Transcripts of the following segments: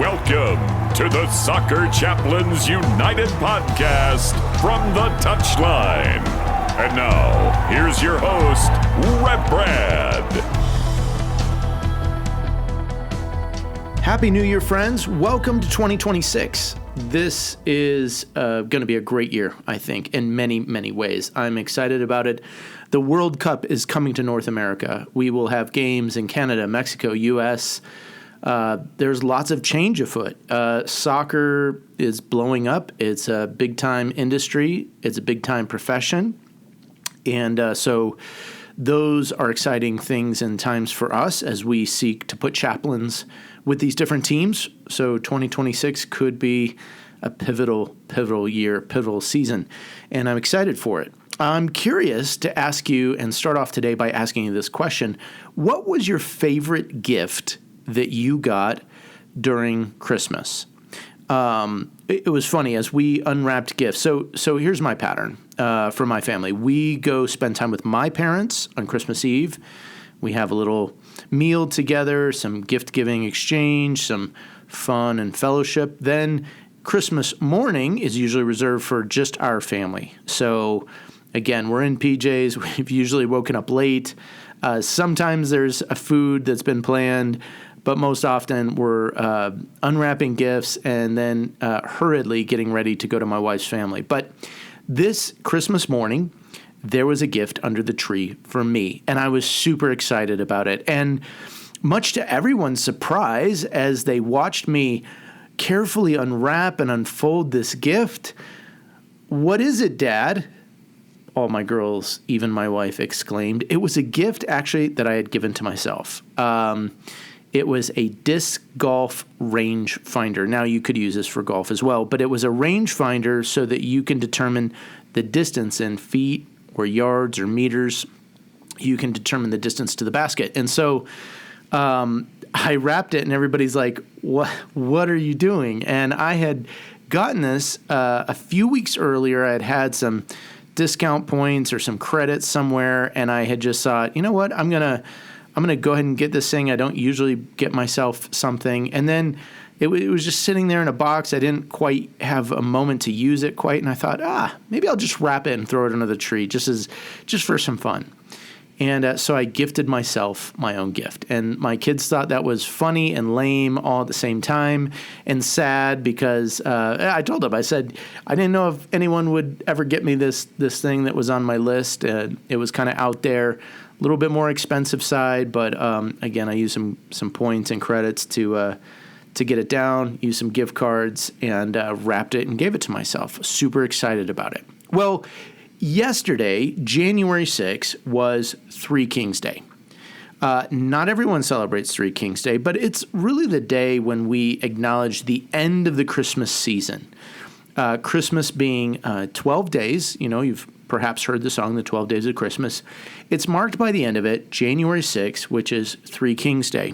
Welcome to the Soccer Chaplains United podcast from the touchline. And now, here's your host, Rev Brad. Happy New Year, friends. Welcome to 2026. This is going to be a great year, I think, in many, many ways. I'm excited about it. The World Cup is coming to North America. We will have games in Canada, Mexico, U.S., there's lots of change afoot. Soccer is blowing up. It's a big-time industry. It's a big-time profession. And so those are exciting things and times for us as we seek to put chaplains with these different teams. So 2026 could be a pivotal year, pivotal season. And I'm excited for it. I'm curious to ask you and start off today by asking you this question. What was your favorite gift that you got during Christmas? It was funny as we unwrapped gifts. So here's my pattern for my family. We go spend time with my parents on Christmas Eve. We have a little meal together, some gift-giving exchange, some fun and fellowship. Then Christmas morning is usually reserved for just our family. So again, we're in PJs. We've usually woken up late. Sometimes there's a food that's been planned, but most often we're unwrapping gifts and then hurriedly getting ready to go to my wife's family. But this Christmas morning, there was a gift under the tree for me, and I was super excited about it. And much to everyone's surprise, as they watched me carefully unwrap and unfold this gift, "What is it, Dad?" all my girls, even my wife, exclaimed. It was a gift, actually, that I had given to myself. It was a disc golf range finder. Now, you could use this for golf as well, but it was a range finder so that you can determine the distance in feet or yards or meters. You can determine the distance to the basket. And so I wrapped it, and everybody's like, what are you doing? And I had gotten this a few weeks earlier. I had had some discount points or some credits somewhere, and I had just thought, you know what, I'm gonna go ahead and get this thing. I don't usually get myself something. And then it was just sitting there in a box. I didn't quite have a moment to use it quite, and I thought, maybe I'll just wrap it and throw it under the tree just for some fun. And so I gifted myself my own gift. And my kids thought that was funny and lame all at the same time, and sad because I told them, I said, I didn't know if anyone would ever get me this thing that was on my list. It was kind of out there, a little bit more expensive side, but again, I used some points and credits to get it down, used some gift cards, and wrapped it and gave it to myself. Super excited about it. Well, yesterday, January 6th, was Three Kings Day. Not everyone celebrates Three Kings Day, but it's really the day when we acknowledge the end of the Christmas season. Christmas being 12 days, you've perhaps heard the song, The 12 Days of Christmas. It's marked by the end of it, January 6th, which is Three Kings Day.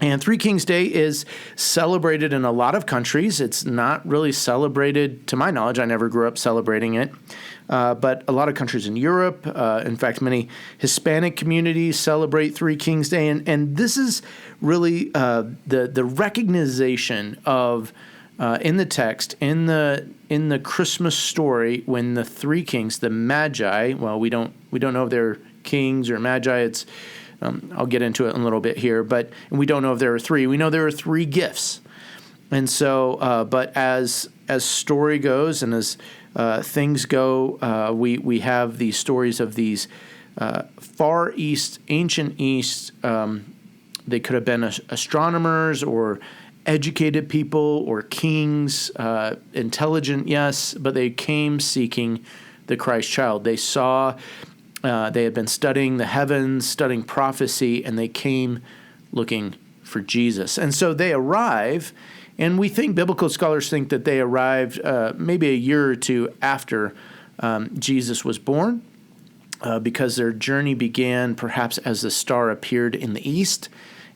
And Three Kings Day is celebrated in a lot of countries. It's not really celebrated, to my knowledge. I never grew up celebrating it. But a lot of countries in Europe, in fact, many Hispanic communities celebrate Three Kings Day. And this is really the recognition of, in the text, in the Christmas story, when the three kings, the Magi, well, we don't know if they're kings or Magi. It's I'll get into it in a little bit here, and we don't know if there are three. We know there are three gifts. And so, but as story goes and as things go, we have these stories of these Far East, ancient East. They could have been astronomers or educated people or kings, intelligent, yes, but they came seeking the Christ child. They saw, they had been studying the heavens, studying prophecy, and they came looking for Jesus. And so they arrive, and we think, biblical scholars think that they arrived maybe a year or two after Jesus was born, because their journey began perhaps as the star appeared in the east,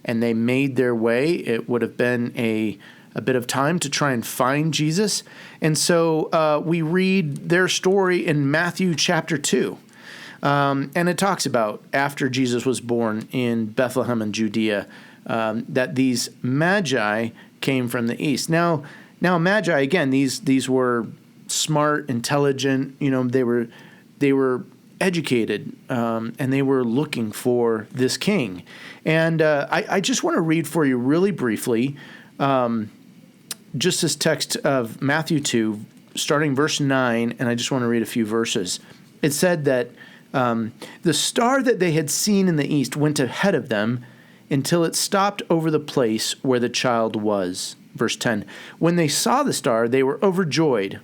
and they made their way. It would have been a bit of time to try and find Jesus. And so we read their story in Matthew chapter 2. And it talks about after Jesus was born in Bethlehem in Judea, that these Magi came from the east. Now Magi, again, these were smart, intelligent. They were educated, and they were looking for this king. And I just want to read for you really briefly, just this text of Matthew 2, starting verse 9, and I just want to read a few verses. It said that the star that they had seen in the east went ahead of them until it stopped over the place where the child was. Verse 10, when they saw the star, they were overjoyed.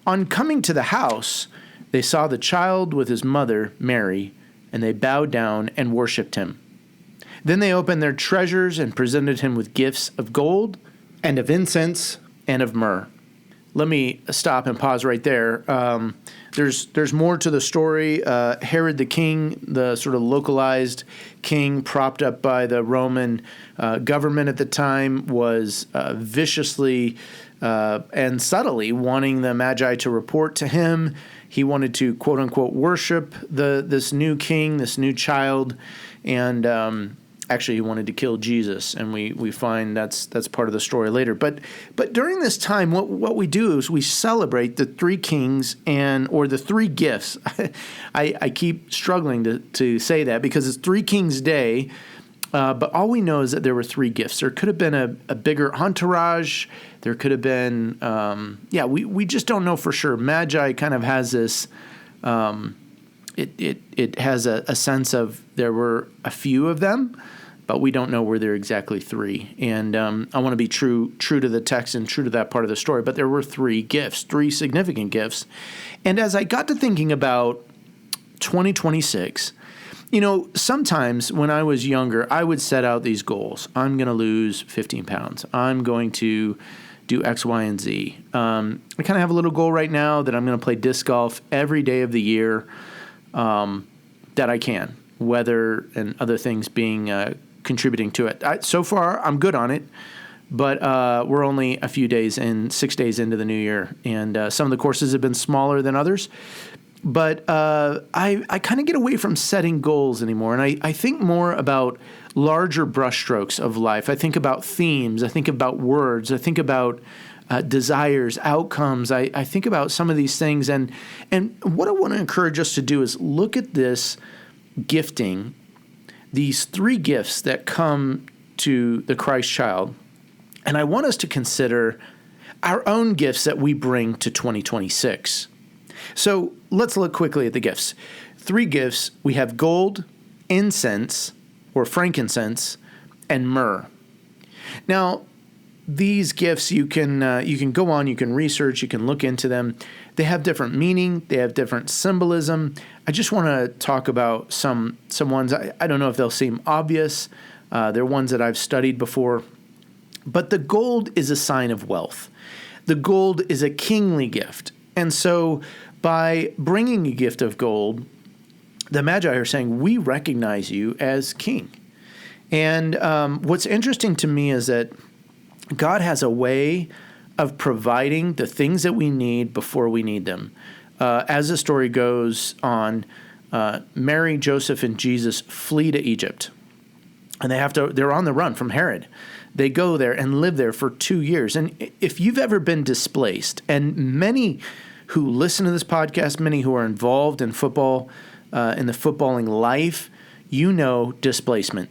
On coming to the house, they saw the child with his mother, Mary, and they bowed down and worshipped him. Then they opened their treasures and presented him with gifts of gold and of incense and of myrrh. Let me stop and pause right there. There's more to the story. Herod the king, the sort of localized king propped up by the Roman government at the time, was viciously and subtly wanting the Magi to report to him. He wanted to, quote unquote, worship this new king, this new child, and actually he wanted to kill Jesus, and we find that's part of the story later. But during this time, what we do is we celebrate the three kings or the three gifts. I keep struggling to say that because it's Three Kings Day, but all we know is that there were three gifts. There could have been a bigger entourage. There could have been, we just don't know for sure. Magi kind of has this, it has a sense of there were a few of them, but we don't know where there are exactly three. And I want to be true to the text and true to that part of the story. But there were three gifts, three significant gifts. And as I got to thinking about 2026, sometimes when I was younger, I would set out these goals. I'm going to lose 15 pounds. I'm going to do X, Y, and Z. I kind of have a little goal right now that I'm going to play disc golf every day of the year that I can, weather and other things being contributing to it. So far, I'm good on it, but we're only a few days 6 days into the new year, and some of the courses have been smaller than others. But I kind of get away from setting goals anymore, and I think more about larger brushstrokes of life. I think about themes. I think about words. I think about desires, outcomes. I think about some of these things, and what I want to encourage us to do is look at this gifting, these three gifts that come to the Christ child, and I want us to consider our own gifts that we bring to 2026. So let's look quickly at the gifts. Three gifts. We have gold, incense, or frankincense, and myrrh. Now, these gifts you can go on, you can research, you can look into them. They have different meaning. They have different symbolism. I just want to talk about some ones. I don't know if they'll seem obvious. They're ones that I've studied before. But the gold is a sign of wealth. The gold is a kingly gift. And so by bringing a gift of gold, the Magi are saying, we recognize you as king. And what's interesting to me is that God has a way of providing the things that we need before we need them. As the story goes on, Mary, Joseph, and Jesus flee to Egypt. And they're on the run from Herod. They go there and live there for 2 years. And if you've ever been displaced, and many who listen to this podcast, many who are involved in football, in the footballing life, displacement.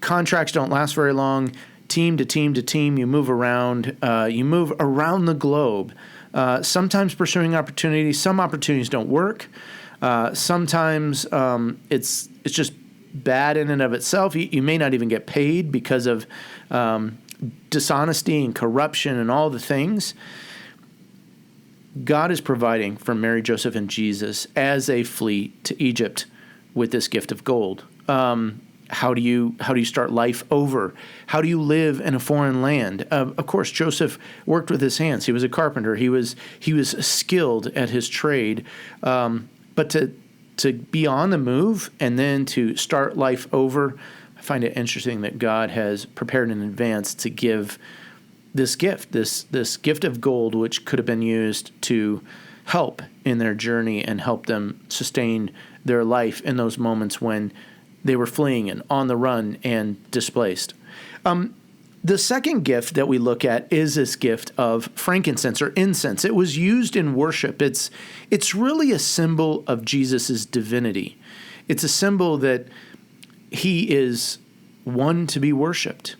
Contracts don't last very long. Team to team to team, you move around. You move around the globe. Sometimes pursuing opportunities. Some opportunities don't work. Sometimes it's just bad in and of itself. You may not even get paid because of dishonesty and corruption and all the things. God is providing for Mary, Joseph, and Jesus as they flee to Egypt with this gift of gold. How do you start life over? How do you live in a foreign land? Of course, Joseph worked with his hands. He was a carpenter. He was skilled at his trade. But to be on the move and then to start life over, I find it interesting that God has prepared in advance to give this gift, this gift of gold, which could have been used to help in their journey and help them sustain their life in those moments when they were fleeing and on the run and displaced. The second gift that we look at is this gift of frankincense or incense. It was used in worship. It's really a symbol of Jesus' divinity. It's a symbol that he is one to be worshipped.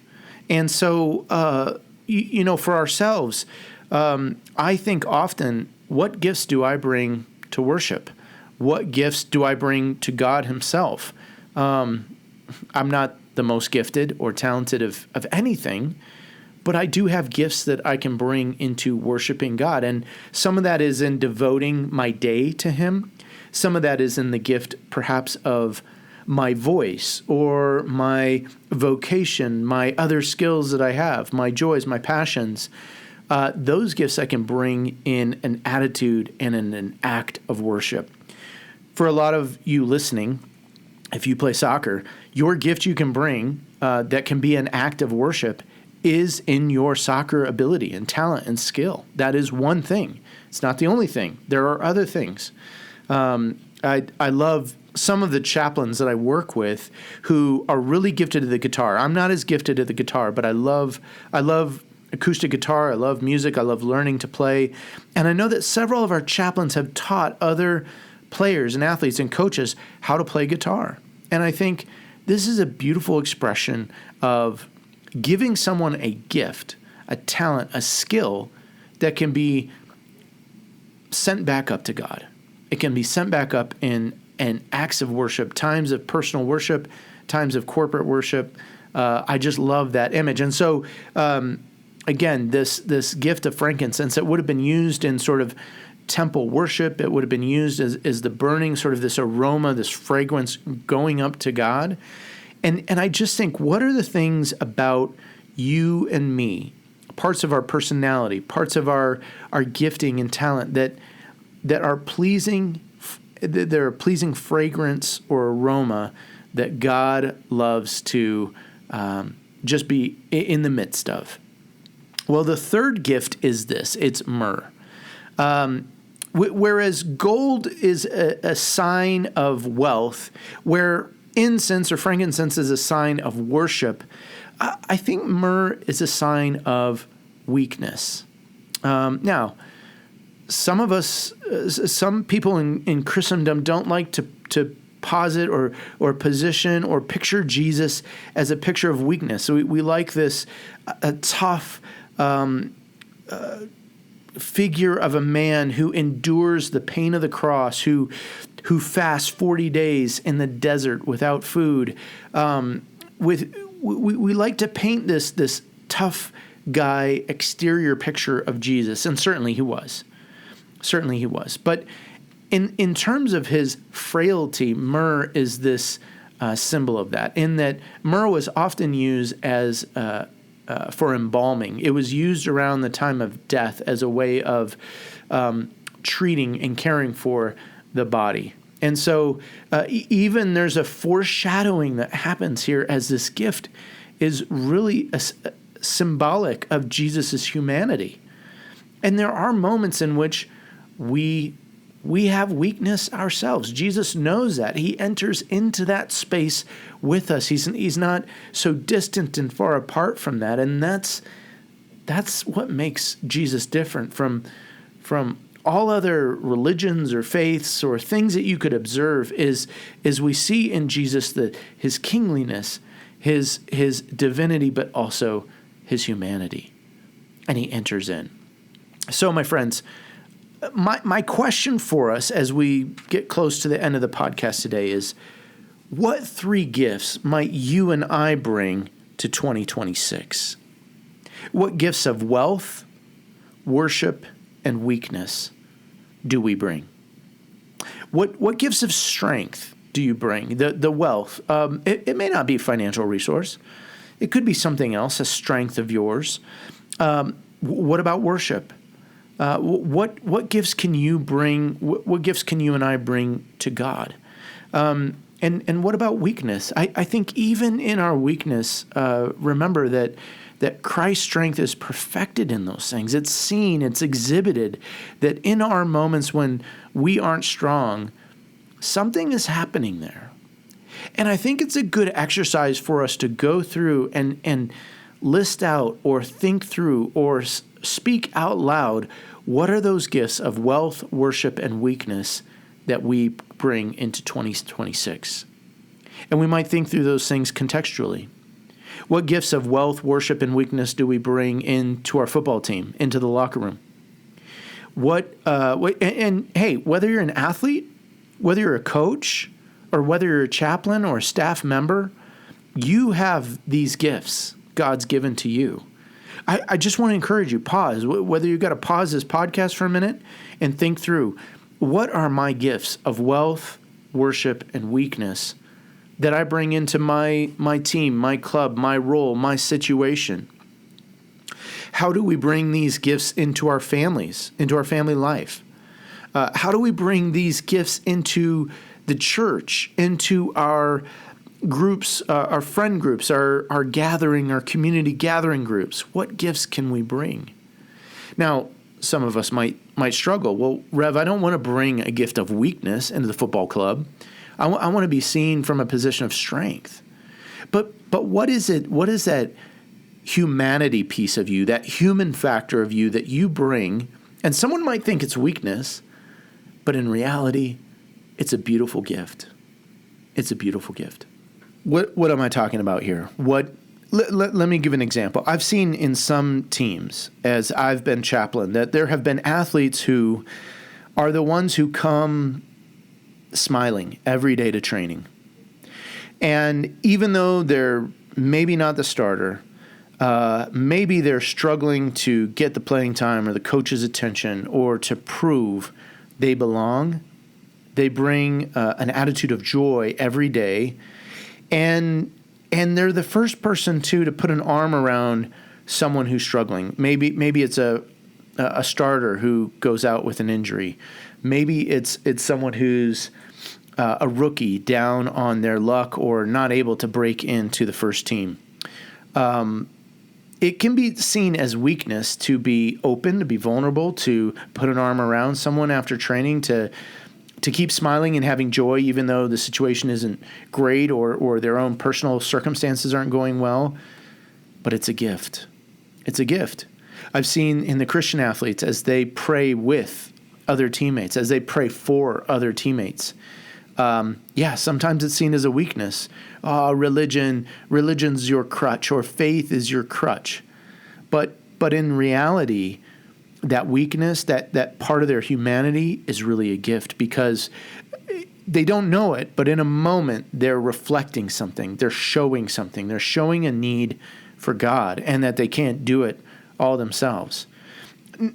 And so, for ourselves, I think often, what gifts do I bring to worship? What gifts do I bring to God himself? I'm not the most gifted or talented of anything, but I do have gifts that I can bring into worshiping God. And some of that is in devoting my day to him. Some of that is in the gift perhaps of my voice or my vocation, my other skills that I have, my joys, my passions. Those gifts I can bring in an attitude and in an act of worship. For a lot of you listening, if you play soccer, your gift you can bring that can be an act of worship is in your soccer ability and talent and skill. That is one thing. It's not the only thing. There are other things. I love some of the chaplains that I work with who are really gifted at the guitar. I'm not as gifted at the guitar, but I love acoustic guitar. I love music. I love learning to play. And I know that several of our chaplains have taught other players and athletes and coaches how to play guitar. And I think this is a beautiful expression of giving someone a gift, a talent, a skill that can be sent back up to God. It can be sent back up in acts of worship, times of personal worship, times of corporate worship. I just love that image. And so, again, this gift of frankincense, it would have been used in sort of temple worship. It would have been used as the burning, sort of this aroma, this fragrance going up to God. And I just think, what are the things about you and me, parts of our personality, parts of our gifting and talent that are pleasing, they're a pleasing fragrance or aroma that God loves to just be in the midst of? Well, the third gift is this. It's myrrh. Whereas gold is a sign of wealth, where incense or frankincense is a sign of worship, I think myrrh is a sign of weakness. Now, some people in Christendom don't like to posit or position or picture Jesus as a picture of weakness. So we like this a tough figure of a man who endures the pain of the cross, who fasts 40 days in the desert without food. We like to paint this tough guy exterior picture of Jesus, and certainly he was. Certainly he was. But in terms of his frailty, myrrh is this symbol of that, in that myrrh was often used as for embalming. It was used around the time of death as a way of treating and caring for the body. And so even there's a foreshadowing that happens here, as this gift is really symbolic of Jesus' humanity. And there are moments in which we have weakness ourselves. Jesus knows that. He enters into that space with us. He's not so distant and far apart from that. And that's what makes Jesus different from all other religions or faiths or things that you could observe, is we see in Jesus his kingliness, his divinity, but also his humanity. And he enters in. So, my friends, my question for us as we get close to the end of the podcast today is, what three gifts might you and I bring to 2026? What gifts of wealth, worship, and weakness do we bring? What gifts of strength do you bring? The wealth. It may not be a financial resource. It could be something else, a strength of yours. What about worship? What gifts can you bring? What gifts can you and I bring to God? And what about weakness? I think even in our weakness, remember that Christ's strength is perfected in those things. It's seen, it's exhibited, that in our moments when we aren't strong, something is happening there. And I think it's a good exercise for us to go through and list out or think through or speak out loud, what are those gifts of wealth, worship, and weakness that we bring into 2026? And we might think through those things contextually. What gifts of wealth, worship, and weakness do we bring into our football team, into the locker room? Hey, whether you're an athlete, whether you're a coach, or whether you're a chaplain or a staff member, you have these gifts God's given to you. I just want to encourage you, pause. Whether you've got to pause this podcast for a minute and think through, what are my gifts of wealth, worship, and weakness that I bring into my team, my club, my role, my situation? How do we bring these gifts into our families, into our family life? How do we bring these gifts into the church, into our groups, our friend groups, our gathering, our community gathering groups? What gifts can we bring? Now, some of us might struggle. Well, Rev, I don't want to bring a gift of weakness into the football club. I want to be seen from a position of strength. But what is it? What is that humanity piece of you, that human factor of you that you bring? And someone might think it's weakness, but in reality, it's a beautiful gift. It's a beautiful gift. What am I talking about here? Let me give an example. I've seen in some teams, as I've been chaplain, that there have been athletes who are the ones who come smiling every day to training. And even though they're maybe not the starter, maybe they're struggling to get the playing time or the coach's attention or to prove they belong, they bring an attitude of joy every day. And they're the first person to put an arm around someone who's struggling. Maybe it's a starter who goes out with an injury. Maybe it's someone who's a rookie down on their luck or not able to break into the first team. It can be seen as weakness to be open, to be vulnerable, to put an arm around someone after training, to keep smiling and having joy even though the situation isn't great or their own personal circumstances aren't going well. But it's a gift. It's a gift. I've seen in the Christian athletes as they pray with other teammates, as they pray for other teammates. Sometimes it's seen as a weakness. Religion's your crutch, or faith is your crutch. But in reality, that weakness, that part of their humanity is really a gift, because they don't know it, but in a moment they're reflecting something. They're showing something. They're showing a need for God and that they can't do it all themselves.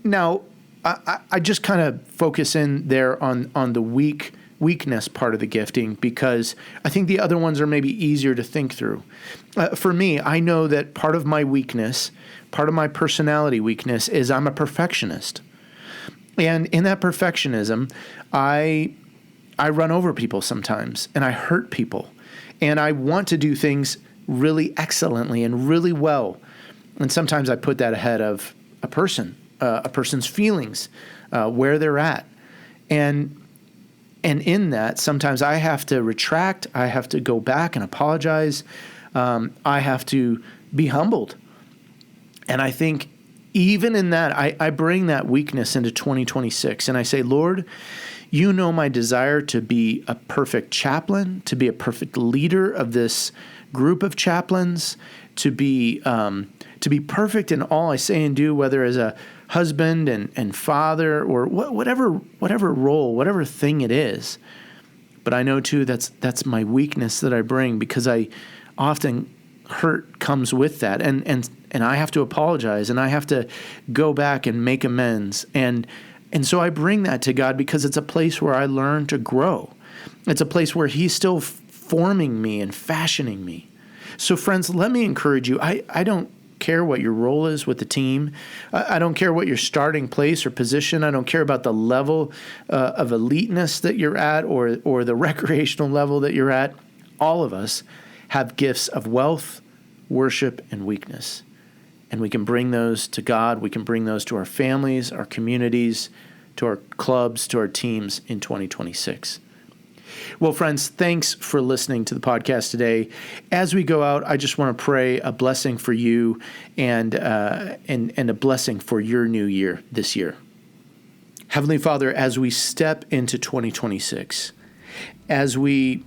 Now, I just kind of focus in there on the weakness part of the gifting, because I think the other ones are maybe easier to think through. For me, I know that part of my weakness, part of my personality weakness, is I'm a perfectionist. And in that perfectionism, I run over people sometimes, and I hurt people. And I want to do things really excellently and really well. And sometimes I put that ahead of a person's feelings, where they're at. And in that, sometimes I have to retract. I have to go back and apologize. I have to be humbled. And I think even in that, I bring that weakness into 2026. And I say, Lord, you know my desire to be a perfect chaplain, to be a perfect leader of this group of chaplains, to be perfect in all I say and do, whether as a husband and father or whatever role, whatever thing it is. But I know too that's my weakness that I bring, because I often hurt comes with that, and I have to apologize, and I have to go back and make amends, and so I bring that to God, because it's a place where I learn to grow. It's a place where He's still forming me and fashioning me. So friends, let me encourage you. I don't care what your role is with the team. I don't care what your starting place or position. I don't care about the level of eliteness that you're at or the recreational level that you're at. All of us have gifts of wealth, worship, and weakness. And we can bring those to God. We can bring those to our families, our communities, to our clubs, to our teams in 2026. Well, friends, thanks for listening to the podcast today. As we go out, I just want to pray a blessing for you and a blessing for your new year this year. Heavenly Father, as we step into 2026, as we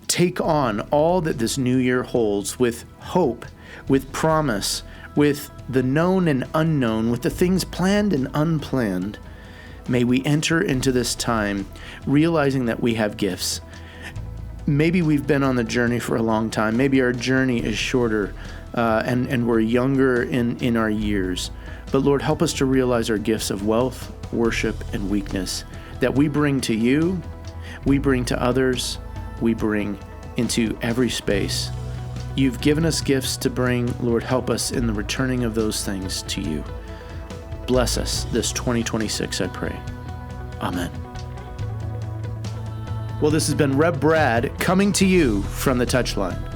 take on all that this new year holds with hope, with promise, with the known and unknown, with the things planned and unplanned, may we enter into this time realizing that we have gifts. Maybe we've been on the journey for a long time. Maybe our journey is shorter and we're younger in our years. But Lord, help us to realize our gifts of wealth, worship, and weakness that we bring to you, we bring to others, we bring into every space. You've given us gifts to bring. Lord, help us in the returning of those things to you. Bless us this 2026, I pray. Amen. Well, this has been Reb Brad coming to you from the Touchline.